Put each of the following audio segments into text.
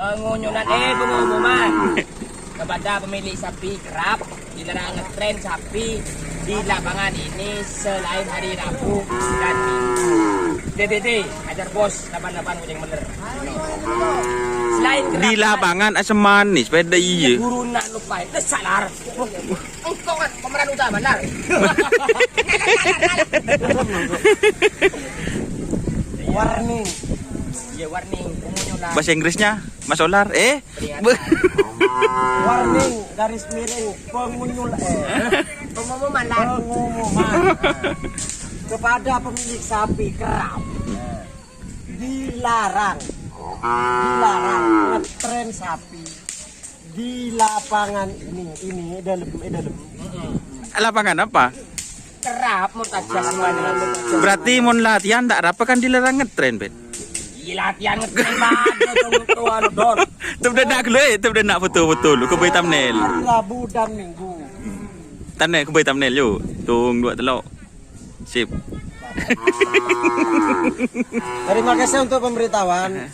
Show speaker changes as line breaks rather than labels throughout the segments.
Pengumuman kepada pemilik sapi kerap dilarang ngetren sapi di lapangan ini selain hari Rabu dan Minggu. TTT ajar bos 88 kucing bener. Selain kerap
Di lapangan asam manis sepeda iya.
guru nak lupa itu salah. Engkau kan pemeran utama benar.
Warning.
Ya warning pengumuman.
Bahasa Inggrisnya Mas Olar
Warning garis miring pengumuman kepada pemilik sapi kerap dilarang ngetren sapi di lapangan ini dalam
lapangan apa?
Kerap mau tajas semuanya.
Berarti mau latihan tak apa kan dilarang ngetren Ben.
Latihan ngetren banget tuan Don.
Tuh nak dulu nak betul lu ke boy thumbnail.
hari Rabu dan Minggu.
Tanah ke boy thumbnail yuk. Tung dua telok. Sip.
Terima kasih untuk pemberitahuan.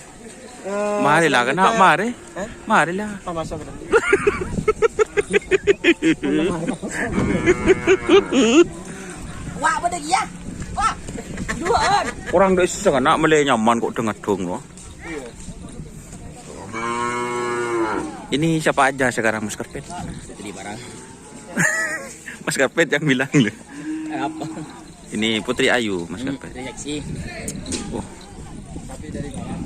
Marilah kena mari. Marilah.
Apa masuk?
Wah, pada dia. Wah. Duaan.
Orang dah iseng nak meleh nyaman kok dengar dong loh. Ini siapa aja sekarang Mas Karpet?
Jadi barang.
Mas Karpet yang bilang loh.
Apa?
Ini Putri Ayu Mas Karpet.
Reaksi.
Oh.
Tapi dari bawah.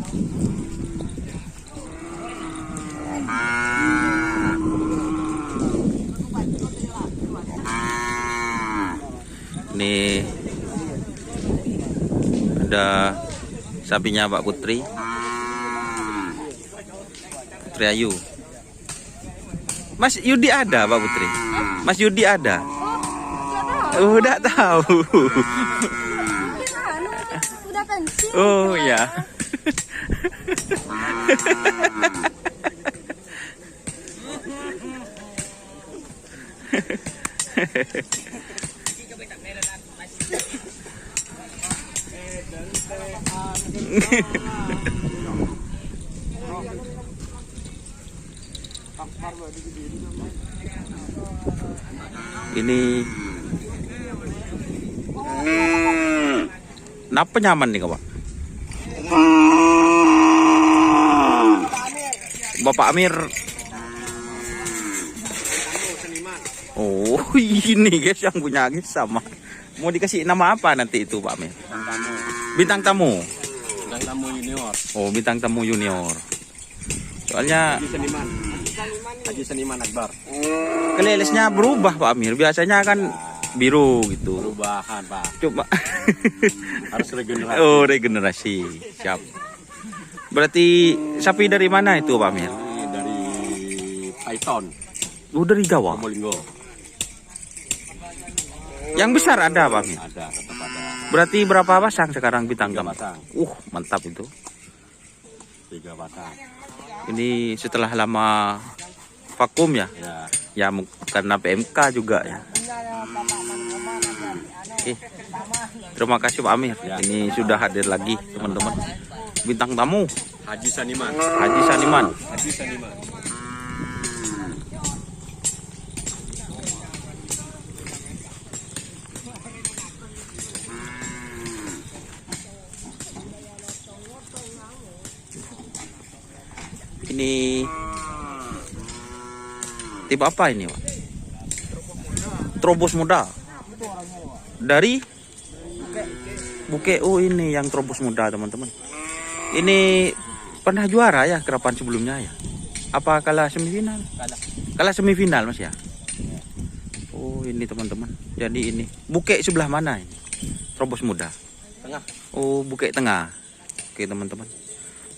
Ini ada sapinya Pak Putri Ayu. Mas Yudi ada Pak Putri? Mas Yudi ada? Udah tahu.
Udah pensiun.
Oh ya. Ini kenapa nyaman nih Pak? Bapak Amir. Oh ini guys yang punya guys sama. Mau dikasih nama apa nanti itu Pak Amir? Bintang tamu.
Bintang tamu junior.
Oh bintang tamu junior. Soalnya
Haji Seniman Akbar.
kelelesnya berubah Pak Amir. Biasanya kan biru gitu.
Perubahan Pak.
Coba.
Harus regenerasi.
Oh regenerasi. Siap. Berarti sapi dari mana itu Pak Amir?
Dari Python.
Oh dari Jawa.
Probolinggo.
Yang besar ada Pak Amir?
Ada, tetap ada.
Berarti berapa pasang sekarang bintang
3
tamu?
pasang.
Mantap itu.
3 pasang.
Ini setelah lama vakum ya?
Ya.
Ya karena PMK juga ya. Terima kasih Pak Amir. Ini sudah hadir lagi teman-teman. Bintang tamu
Haji Seniman.
Haji Saniman.
Haji Seniman.
Ini tipe apa ini Pak? Trobos muda. Dari Buke. Oh ini yang trobos muda teman-teman. Ini pernah juara ya kerapan sebelumnya ya? Apa kalah semifinal? Kalah semifinal Mas ya? Oh ini teman-teman. Jadi ini Buke sebelah mana ini? Trobos muda.
Tengah.
Oh Buke tengah. Oke teman-teman.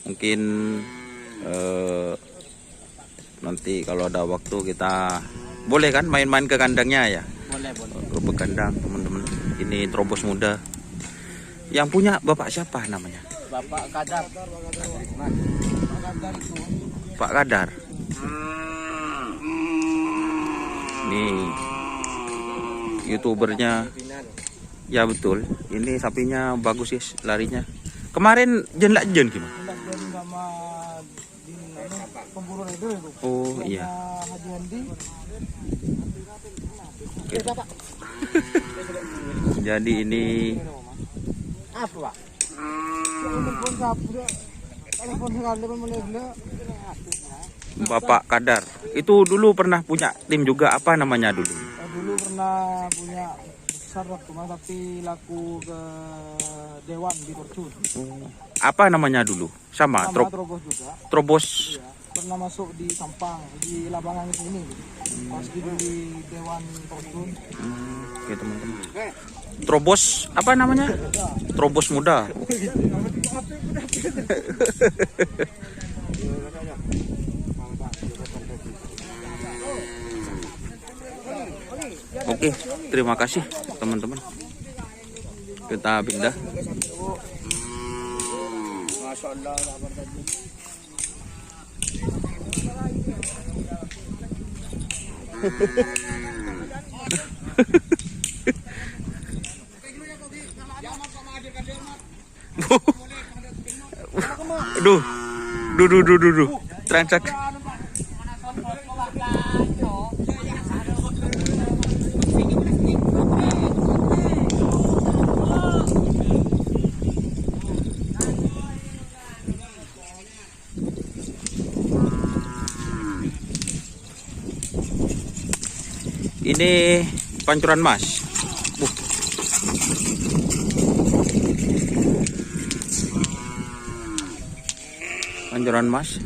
Mungkin nanti kalau ada waktu kita boleh kan main-main ke kandangnya ya?
Boleh.
Ke kandang teman-teman. Ini trobos muda. Yang punya bapak siapa namanya?
Bapak Kadar.
Pak Kadar. Nih YouTubernya. Ya betul. Ini sapinya bagus ya larinya. Kemarin jen gimana?
pemburu rider itu.
Oh iya.
Haji Handi.
Oke. Jadi ini
Apa, Pak?
Telepon sapu dia. Telepon sekali pun mulai beli.
Bapak Kadar. Itu dulu pernah punya tim juga, apa namanya dulu?
Dulu pernah punya besar waktu mas, tapi laku ke Dewan di Fortune.
Apa namanya dulu? Sama,
Sama Trobos juga.
Trobos.
Iya. Pernah masuk di Sampang, di Labangan sini. Pas di Dewan Fortune.
Oke teman-teman. Trobos, apa namanya? Trobos muda. Oke, terima kasih teman-teman. Kita pindah. Duh. Transaksi. Ini pancuran mas. Pancuran mas.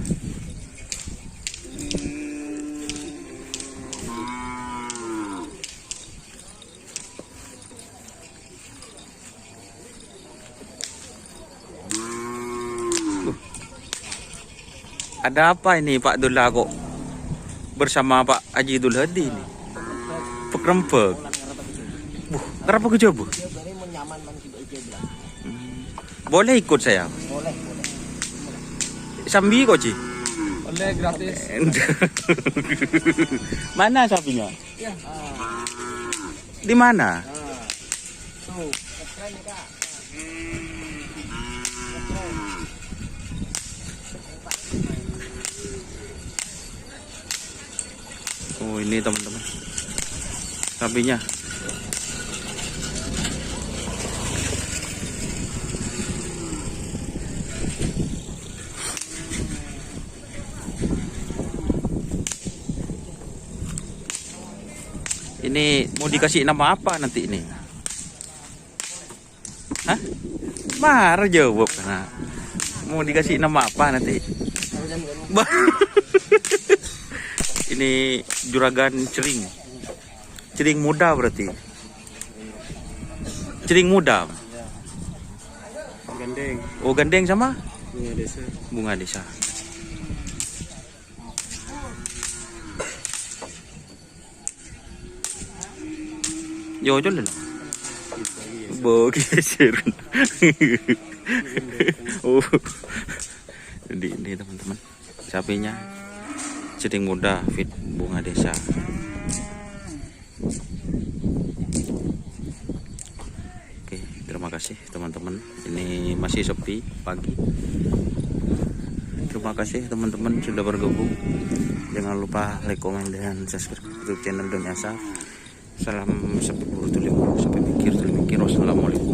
Ada apa ini Pak Dullah kok bersama Pak Haji Dul Hadi ini? Pekrempek. Kenapa ke coba? Boleh ikut saya?
Boleh.
Sambi kok, Ci?
Oleh gratis.
Mana sapinya?
Ya.
Di mana?
Tuh.
Oh, ini teman-teman. Sapinya. Ini mau dikasih nama apa nanti ini? Hah? Marah jawab. Nah, mau dikasih nama apa nanti? Ini juragan cering. Cering muda berarti. Cering muda.
Gandeng.
Oh, gandeng sama?
Bunga desa.
Bunga desa. Yo dulu. Geser. Oh. Jadi ini teman-teman. Sapinya cering muda fit bunga desa. Oke, terima kasih teman-teman. Ini masih sepi pagi. Terima kasih teman-teman sudah bergabung. Jangan lupa like, komen, dan subscribe YouTube channel Doni Asaf. Salam sampai buru tulim, sampai mikir tulim mikir. Wassalamualaikum.